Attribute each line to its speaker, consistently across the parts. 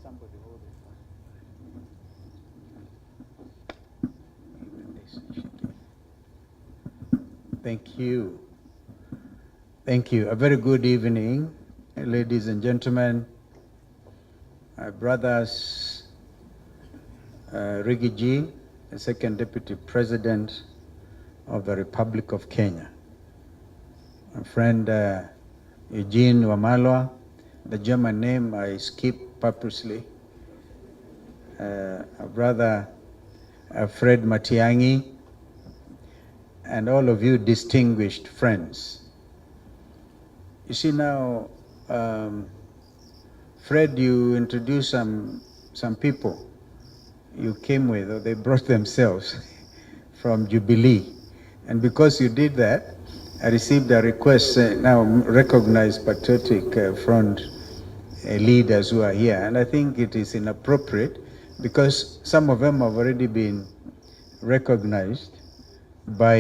Speaker 1: somebody hold it. Thank you. Thank you. A very good evening, ladies and gentlemen, my brothers, Rigiji, the second Deputy President of the Republic of Kenya. My friend Eugene Wamalwa, the German name I skip purposely. Our brother Fred Matiang'i, and all of you distinguished friends. You see now, Fred, you introduced some people you came with, or they brought themselves from Jubilee. And because you did that, I received a request, now recognize patriotic front leaders who are here. And I think it is inappropriate because some of them have already been recognized by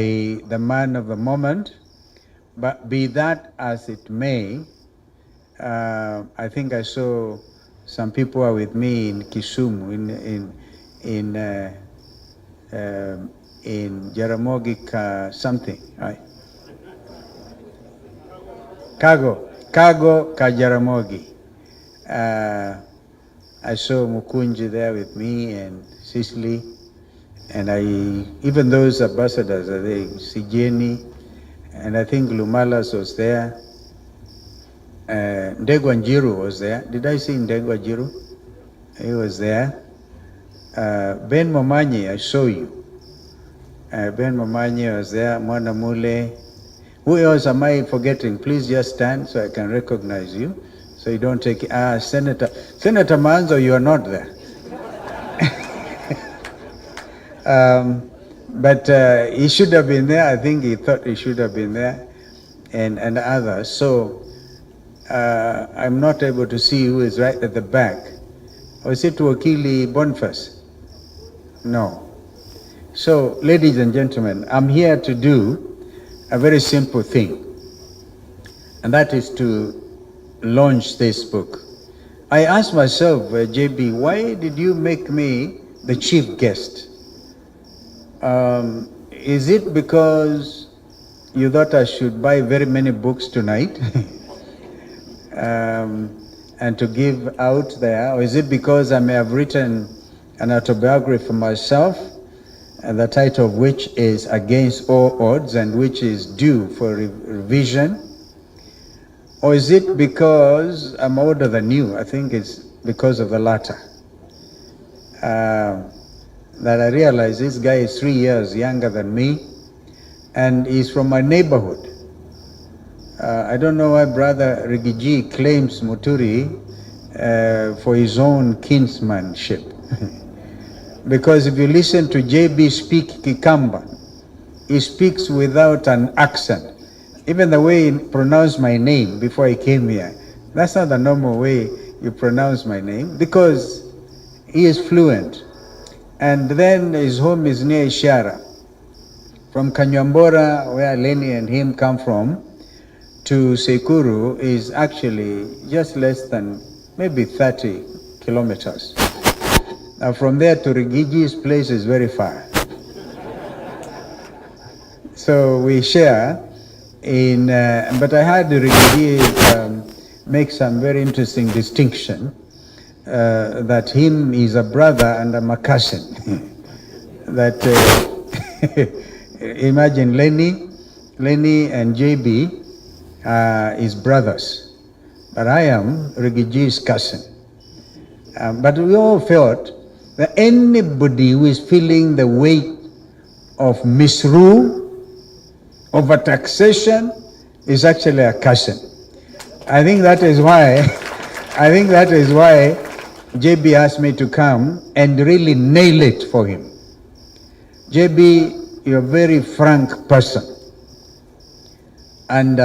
Speaker 1: the man of the moment. But be that as it may, I think I saw some people are with me in Kisumu, in Jaramogi something, right? Kago ka Jaramogi. I saw Mukunji there with me and Cicely, and even those ambassadors, are they Sijeni, and I think Lumalas was there. Ndegwa Njiru was there. Did I see Ndegwa Njiru? He was there. Ben Momanyi, I saw you. Ben Momanyi was there. Mwana Mule. Who else am I forgetting? Please just stand so I can recognize you. So you don't take Senator Manzo, you are not there. But he should have been there. I think he thought he should have been there, and others. So I'm not able to see who is right at the back. Or is it Wakili Boniface? No. So, ladies and gentlemen, I'm here to do a very simple thing, and that is to launch this book. I asked myself, JB, why did you make me the chief guest? Is it because you thought I should buy very many books tonight and to give out there? Or is it because I may have written an autobiography for myself, and the title of which is Against All Odds, and which is due for revision? Or is it because I'm older than you? I think it's because of the latter. That I realize this guy is 3 years younger than me, and he's from my neighborhood. I don't know why Brother Rigiji claims Muturi for his own kinsmanship. Because if you listen to JB speak Kikamba, he speaks without an accent. Even the way he pronounced my name before he came here, that's not the normal way you pronounce my name, because he is fluent. And then his home is near Ishara. From Kanyambora, where Lenny and him come from, to Sekuru is actually just less than maybe 30 kilometers. Now from there to Rigiji's place is very far. So we share in, but I had Rigiji make some very interesting distinction, that him is a brother and I'm a cousin. That imagine Lenny and JB is brothers, but I am Rigiji's cousin. But we all felt that anybody who is feeling the weight of misrule, over taxation, is actually a cousin. I think that is why JB asked me to come and really nail it for him. JB, you're a very frank person. And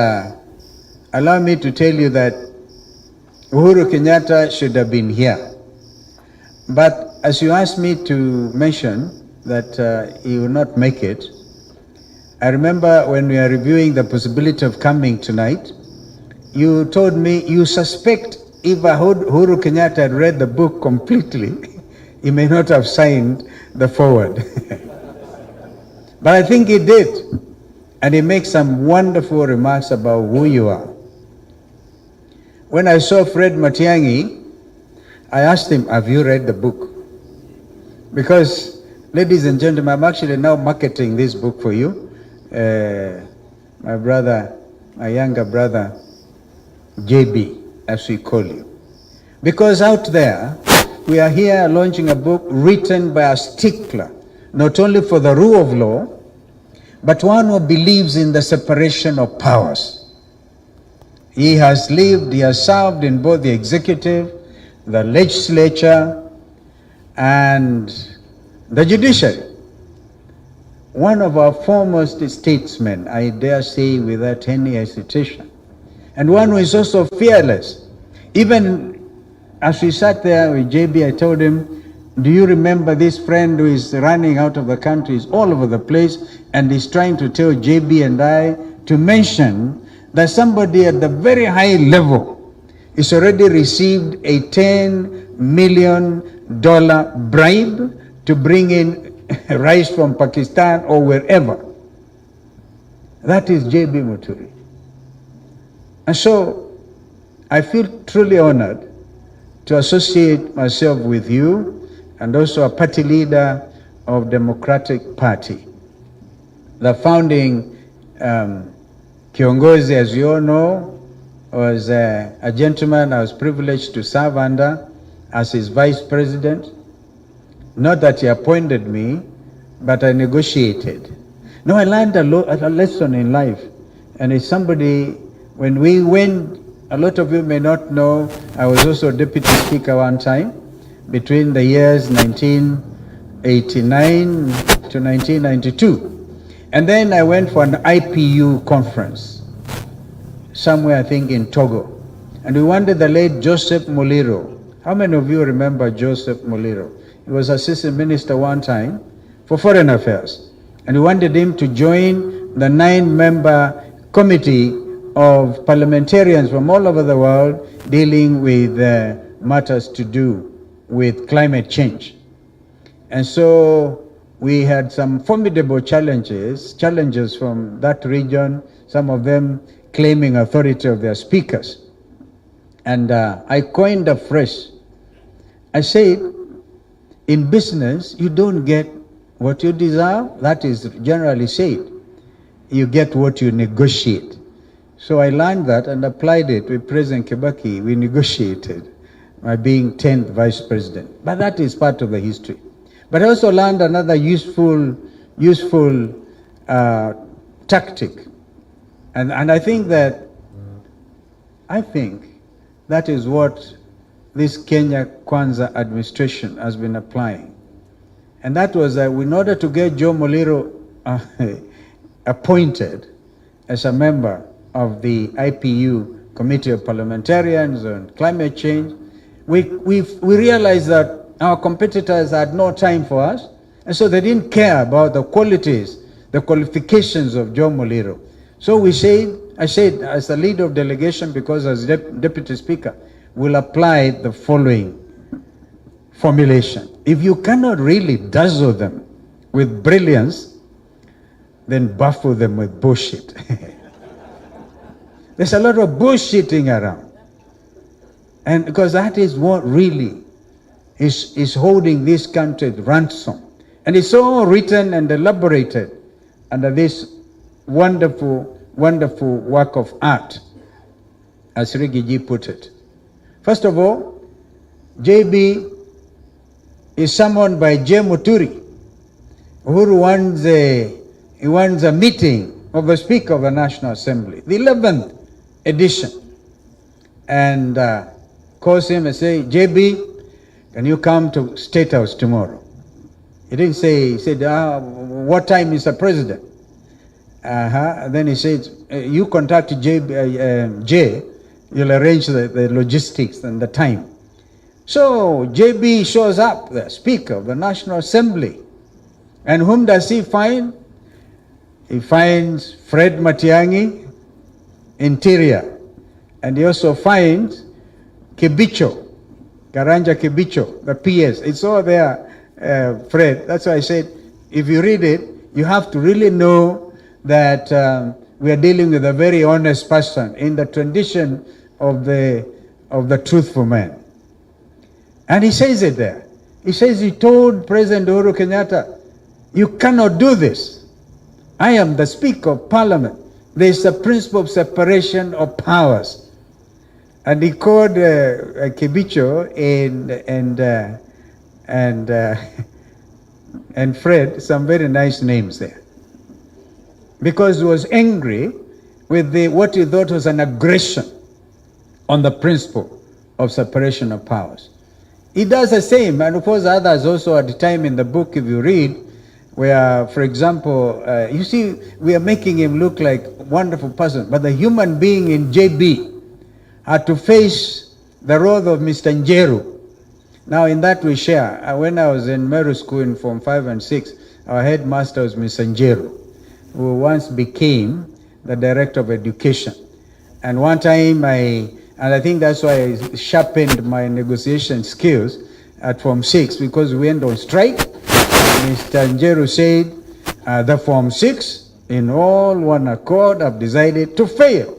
Speaker 1: allow me to tell you that Uhuru Kenyatta should have been here. But as you asked me to mention that he will not make it, I remember when we are reviewing the possibility of coming tonight, you told me you suspect if Uhuru Kenyatta had read the book completely, he may not have signed the forward. But I think he did. And he makes some wonderful remarks about who you are. When I saw Fred Matiang'i, I asked him, have you read the book? Because, ladies and gentlemen, I'm actually now marketing this book for you. My brother, my younger brother, JB, as we call you. Because out there, we are here launching a book written by a stickler, not only for the rule of law, but one who believes in the separation of powers. He has lived, he has served in both the executive, the legislature, and the judiciary. One of our foremost statesmen, I dare say without any hesitation, and one who is also fearless. Even as we sat there with JB, I told him, do you remember this friend who is running out of the country, is all over the place, and is trying to tell JB and I to mention that somebody at the very high level is already received a $10 million bribe to bring in rice from Pakistan or wherever. That is JB Muturi. And so I feel truly honored to associate myself with you, and also a party leader of Democratic Party. The founding Kiongozi, as you all know, was a gentleman I was privileged to serve under as his vice president. Not that he appointed me, but I negotiated. No, I learned a lesson in life. And it's somebody, when we went, a lot of you may not know, I was also deputy speaker one time, between the years 1989 to 1992. And then I went for an IPU conference, somewhere I think in Togo. And we wanted the late Joseph Muliro. How many of you remember Joseph Muliro? He was assistant minister one time for foreign affairs. And we wanted him to join the 9-member committee of parliamentarians from all over the world dealing with matters to do with climate change. And so we had some formidable challenges from that region, some of them claiming authority of their speakers. And I coined a phrase. I said, in business, you don't get what you deserve. That is generally said. You get what you negotiate. So I learned that and applied it with President Kibaki. We negotiated my being 10th vice president. But that is part of the history. But I also learned another useful tactic. And I think that is what this Kenya Kwanza administration has been applying. And that was that in order to get Joe Muliro appointed as a member of the IPU Committee of Parliamentarians on Climate Change, we realized that our competitors had no time for us, and so they didn't care about the qualities, the qualifications of Joe Muliro. So I said, as the leader of delegation, because as deputy speaker, we'll apply the following formulation. If you cannot really dazzle them with brilliance, then baffle them with bullshit. There's a lot of bullshitting around. And because that is what really is holding this country at ransom. And it's all written and elaborated under this wonderful, wonderful work of art, as Rigiji put it. First of all, JB is summoned by J. Muturi, who wants a meeting of the Speaker of the National Assembly, the 11th edition, and calls him and say, JB, can you come to State House tomorrow? He didn't say, he said, what time is the president? And then he said, you contact Jay, you'll arrange the logistics and the time. So JB shows up, the Speaker of the National Assembly. And whom does he find? He finds Fred Matiang'i, Interior. And he also finds Kibicho, Karanja Kibicho, the PS. It's all there, Fred. That's why I said, if you read it, you have to really know that we are dealing with a very honest person in the tradition of the truthful man. And he says it there. He says he told President Uhuru Kenyatta, you cannot do this. I am the Speaker of Parliament. There is a principle of separation of powers. And he called Kibicho and Fred some very nice names there. Because he was angry with what he thought was an aggression on the principle of separation of powers. He does the same, and of course others also at the time in the book, if you read, where, for example, you see, we are making him look like a wonderful person, but the human being in JB had to face the role of Mr. Njeru. Now in that we share. When I was in Meru School in Form 5 and 6, our headmaster was Mr. Njeru, who once became the Director of Education. And one time I think that's why I sharpened my negotiation skills at Form 6, because we went on strike. Mr. Njeru said, the Form 6, in all one accord, have decided to fail.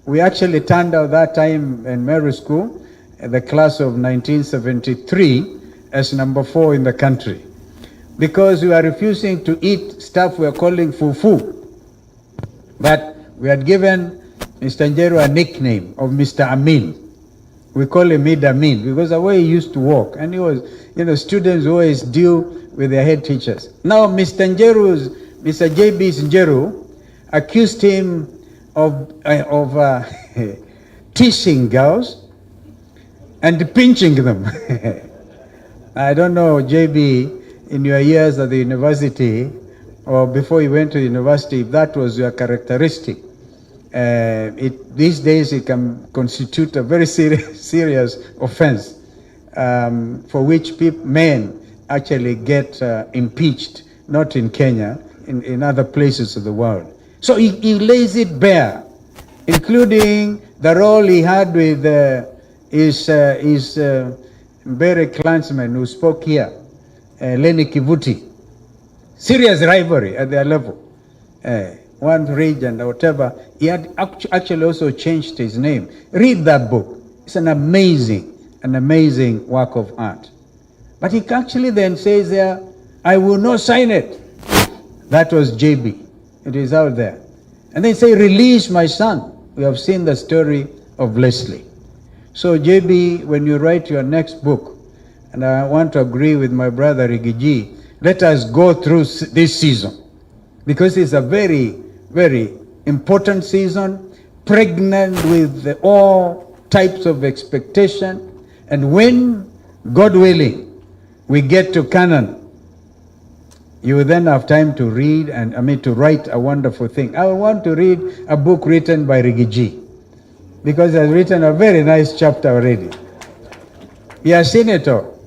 Speaker 1: We actually turned out that time in Meru School, the class of 1973, as number 4 in the country, because we were refusing to eat stuff we are calling fufu. But we had given Mr. Njeru a nickname of Mr. Amin. We call him Mid Amin because the way he used to walk, and he was, students always deal with their head teachers. Now, Mr. JB's Njeru accused him of teasing girls and pinching them. I don't know, JB, in your years at the university or before you went to university, if that was your characteristic. These days it can constitute a very serious offense for which men actually get impeached, not in Kenya, in other places of the world. So he lays it bare, including the role he had with his Mbere clansman who spoke here, Lenny Kivuti. Serious rivalry at their level. One region or whatever. He had actually also changed his name. Read that book. It's an amazing work of art. But he actually then says there, I will not sign it. That was JB. It is out there. And they say, release my son. We have seen the story of Leslie. So JB, when you write your next book, and I want to agree with my brother Rigiji, let us go through this season, because it's a very, very important season, pregnant with all types of expectation. And when, God willing, we get to Canaan, you will then have time to read to write a wonderful thing. I want to read a book written by Rigiji, because he has written a very nice chapter already. He has seen it all.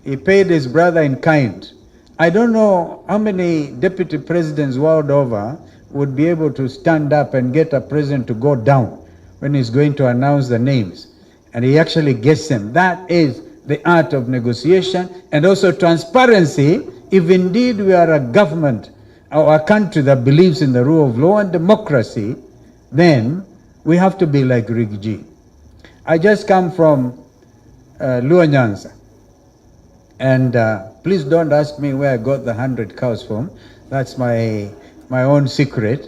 Speaker 1: He paid his brother in kind. I don't know how many deputy presidents world over would be able to stand up and get a president to go down when he's going to announce the names. And he actually gets them. That is the art of negotiation and also transparency. If indeed we are a government or a country that believes in the rule of law and democracy, then we have to be like Rigiji. I just come from Luo Nyanza. And please don't ask me where I got the 100 cows from. That's my own secret.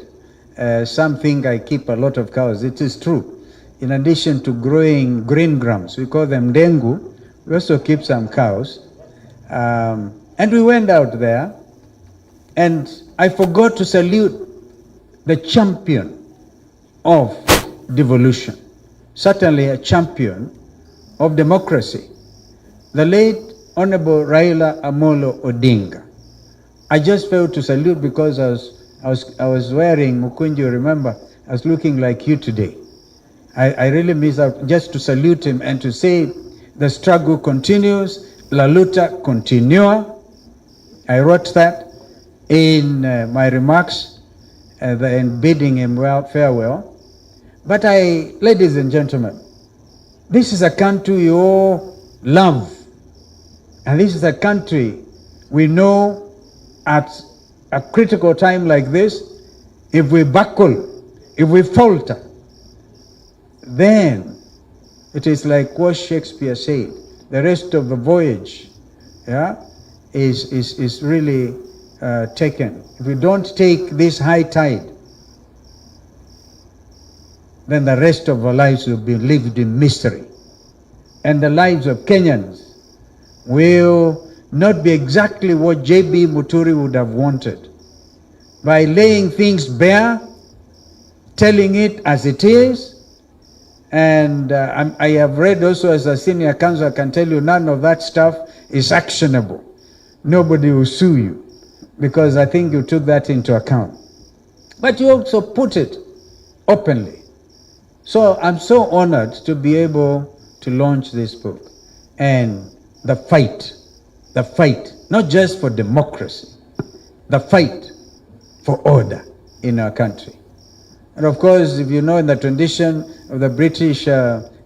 Speaker 1: Some think I keep a lot of cows. It is true. In addition to growing green grams, we call them dengu, we also keep some cows. And we went out there, and I forgot to salute the champion of devolution, certainly a champion of democracy, the late Honorable Raila Odinga. I just failed to salute because I was wearing Mukunji, remember, I was looking like you today. I really miss out just to salute him and to say the struggle continues, la luta continua. I wrote that in my remarks and bidding him farewell. But ladies and gentlemen, This is a country you all love. And this is a country we know at a critical time like this, if we buckle, if we falter, then it is like what Shakespeare said, the rest of the voyage, is really taken. If we don't take this high tide, then the rest of our lives will be lived in mystery. And the lives of Kenyans will not be exactly what J.B. Muturi would have wanted. By laying things bare, telling it as it is, and I have read also as a senior counsel, I can tell you none of that stuff is actionable. Nobody will sue you, because I think you took that into account. But you also put it openly. So I'm so honored to be able to launch this book. And the fight, not just for democracy, the fight for order in our country. And of course, if you know, in the tradition of the British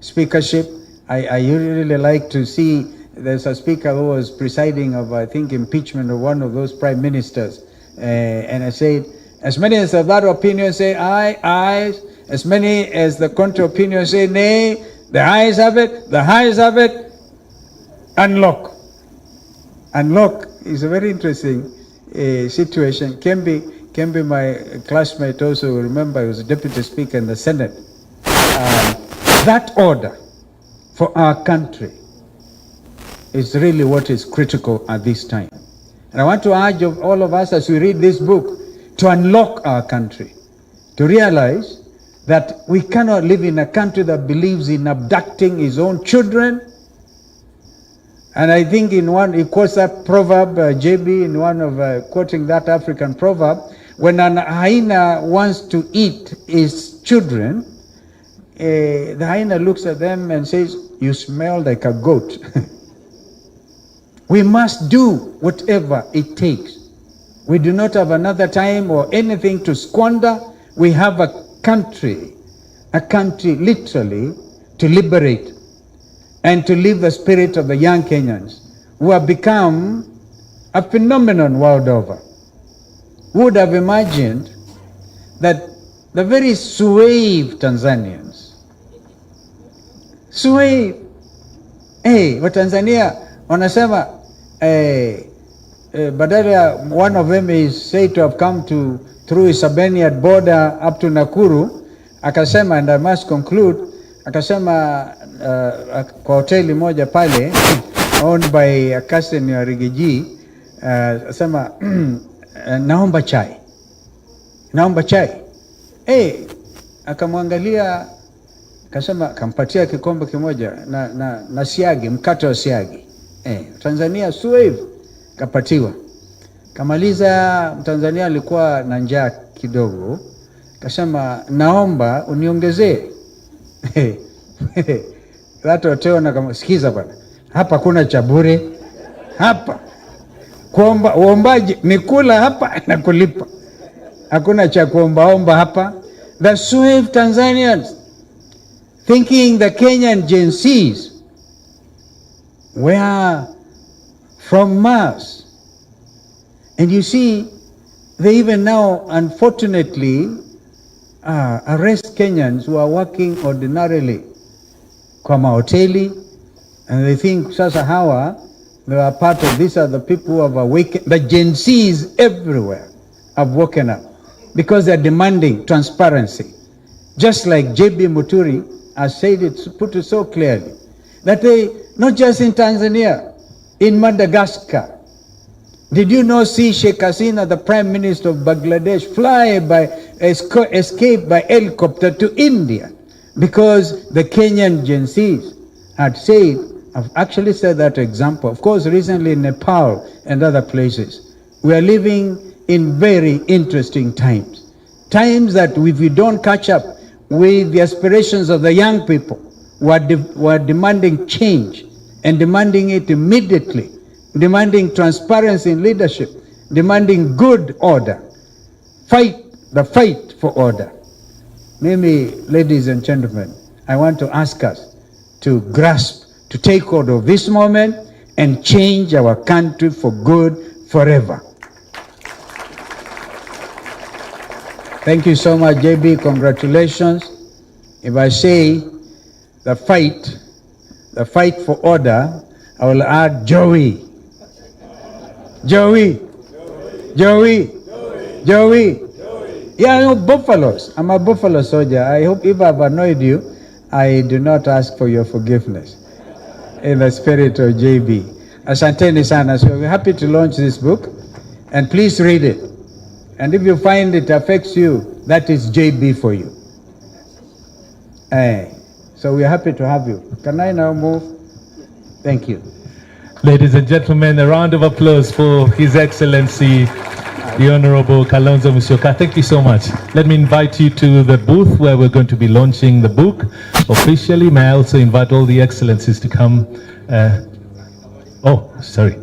Speaker 1: speakership, I really like to see there's a speaker who was presiding of, I think, impeachment of one of those prime ministers. And I said, as many as of that opinion say aye, aye. As many as the contrary opinion say nay. The ayes have it, the ayes have it. Unlock. Unlock is a very interesting situation. Can be my classmate also, remember, he was a deputy speaker in the Senate. That order for our country is really what is critical at this time. And I want to urge of all of us as we read this book to unlock our country, to realize that we cannot live in a country that believes in abducting his own children. And I think in one, he quotes that proverb, JB, in one of quoting that African proverb, when an hyena wants to eat his children, the hyena looks at them and says, "You smell like a goat." We must do whatever it takes. We do not have another time or anything to squander. We have a country literally to liberate and to live the spirit of the young Kenyans who have become a phenomenon world over. Who would have imagined that the very suave Tanzanians, Watanzania wanasema badala one of them is said to have come through Isabenian border up to Nakuru, akasema, and I must conclude, akasema kwa hoteli moja pale owned by a cousin ya Rigiji, akasema naomba chai. Akamwangalia, akasema, kampatia kikombe kimoja na siagi, mkate wa siagi. Tanzania suave, kapatiwa. Kamaliza, Mtanzania alikuwa na njaa kidogo, akasema, naomba uniongezee. Watu wote na sikiza bwana, hapa kuna cha bure. Hapa kuomba uombaji ni kula hapa na kulipa. Hakuna cha kuomba hapa. The suave Tanzanians thinking the Kenyan Gen Zs were from Mars. And you see, they even now, unfortunately, arrest Kenyans who are working ordinarily kwa mahoteli, and they think sasa hawa, they are part of, these are the people who have awakened. The Gen Zs everywhere have woken up because they are demanding transparency. Just like J.B. Muturi has said it, put it so clearly, that they, not just in Tanzania, in Madagascar. Did you not see Sheikh Hasina, the Prime Minister of Bangladesh, escape by helicopter to India? Because the Kenyan Gen Zs had said, I've actually said that example, of course, recently in Nepal and other places. We are living in very interesting times. Times that if we don't catch up with the aspirations of the young people who are demanding change and demanding it immediately, demanding transparency in leadership, demanding good order, the fight for order. Maybe, ladies and gentlemen, I want to ask us, to grasp, to take hold of this moment and change our country for good forever. Thank you so much, JB. Congratulations. If I say the fight for order, I will add Joey. Joey. Yeah, I know buffaloes. I'm a buffalo soldier. I hope if I've annoyed you, I do not ask for your forgiveness. In the spirit of JB. Asanteni sana. So we're happy to launch this book. And please read it. And if you find it affects you, that is JB for you. So we're happy to have you. Can I now move? Thank you.
Speaker 2: Ladies and gentlemen, a round of applause for His Excellency, the Honorable Kalonzo Musyoka. Thank you so much. Let me invite you to the booth where we're going to be launching the book officially. May I also invite all the excellencies to come. Sorry.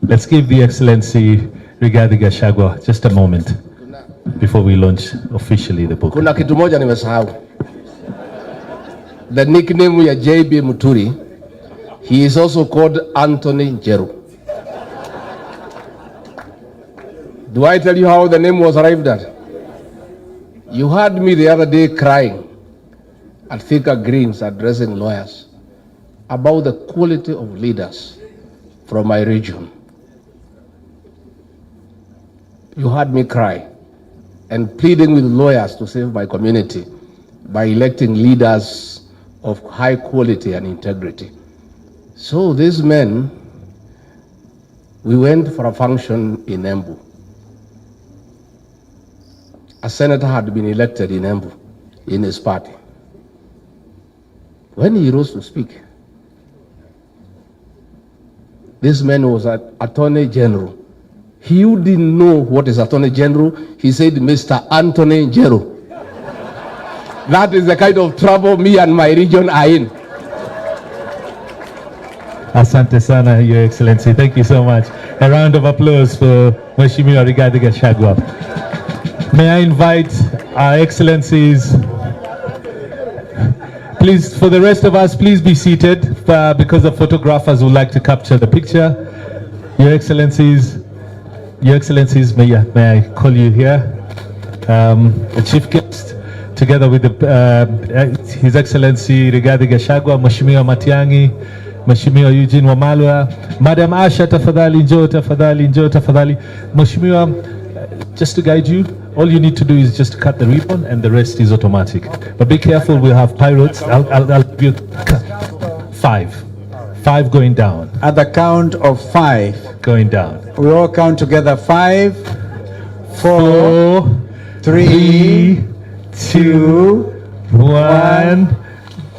Speaker 2: Let's give the Excellency Rigathi Gachagua just a moment before we launch officially the book.
Speaker 3: Kuna kitu moja nimesahau. The nickname ya JB Muturi, he is also called Anthony Njeru. Do I tell you how the name was arrived at? You heard me the other day crying at Thika Greens addressing lawyers about the quality of leaders from my region. You heard me cry and pleading with lawyers to save my community by electing leaders of high quality and integrity. So these men, we went for a function in Embu. A senator had been elected in Embu in his party. When he rose to speak, this man was an Attorney General. He who didn't know what is Attorney General, he said, Mr. Anthony Njeru. That is the kind of trouble me and my region are in.
Speaker 2: Asante sana, Your Excellency. Thank you so much. A round of applause for Mheshimiwa Rigathi Gachagua. May I invite our Excellencies, please, for the rest of us, please be seated because the photographers would like to capture the picture. Your Excellencies, may I call you here? The chief guest, together with His Excellency Rigathi Gachagua, Mheshimiwa Matiang'i, Mheshimiwa Eugene Wamalwa, Madam Asha, tafadhali njoo. Mheshimiwa, just to guide you, all you need to do is just cut the ribbon and the rest is automatic. But be careful, we'll have pirates. I'll give you 5 going down.
Speaker 1: At the count of 5.
Speaker 2: Going down.
Speaker 1: We all count together. 5, 4, 3, 2, 1,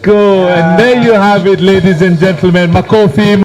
Speaker 2: go. And there you have it, ladies and gentlemen. Makofi.